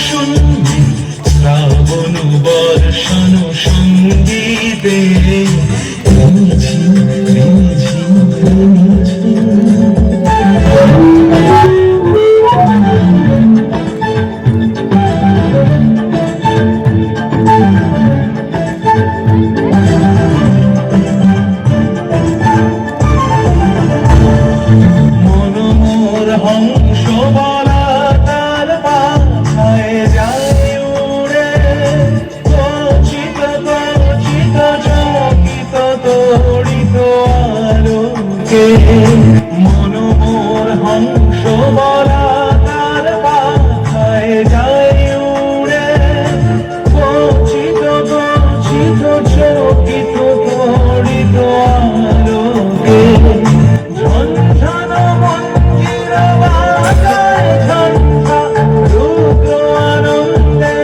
শূন্যে শ্রাবণ বর্ষণ সঙ্গীতে রিমঝিম রিমঝিম রিমঝিম। মনোমোর হংস বলা তার পাখায় যায় উড়ে, গচিত গচিত চকিত তড়িত আলোকে। মনোমোর হংস বলা তার পাখায় যায় উড়ে, গচিত গচিত চকিত তড়িত আলোকে। ঝনঝন মঞ্জির বাজায় ঝঞ্ঝা, রুদ্র আনন্দে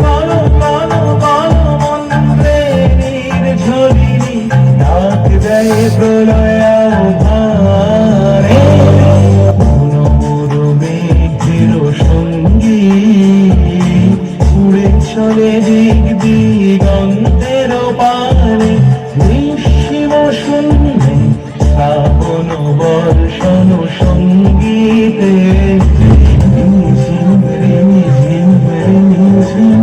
বল বল বল মন্ত্রে নির্ঝরিণী ডাক দেয় প্রলয়াভারে। মনোমোর মেঘের সঙ্গী উড়ে চলে দিক দিগন্তের পানে, নিঃসীম শূন্যে শ্রাবণ বর্ষণ সঙ্গীতে রিমঝিম রিমঝিম রিমঝিম।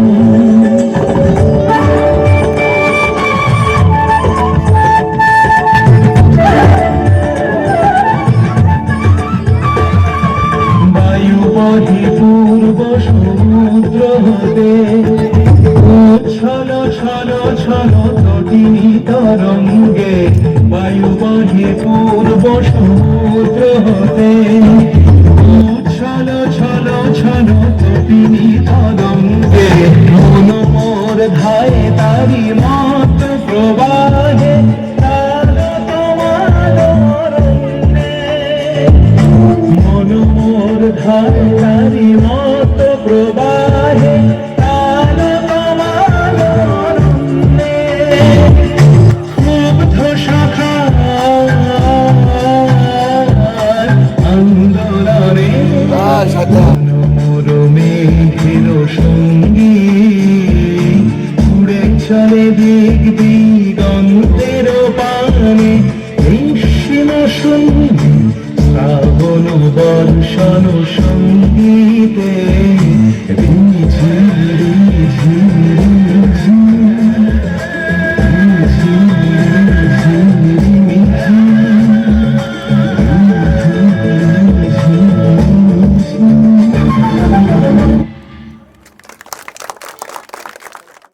বায়ু বহে পূর্ব সমুদ্র হতে, ছল ছল ছল তটিনী তরঙ্গে। বায়ু বহে পূর্ব সমুদ্র হতে, ছল ছল ছল তটিনী তরঙ্গে। মনোমোর ধায়ে তারি মত প্রবাহে, তাল তোমার অরণ্যে। মনোমোর ধায়ে তারি মত প্রবাহে, তাল তোমার অরণ্যে। মুগ্ধ শাখার আন্দোলনে মনোমোর মেঘের সঙ্গী উড়ে চলে দিক দিগন্তের পানে, নিঃসীম শূন্যে শ্রাবণ বর্ষণ সঙ্গীতে।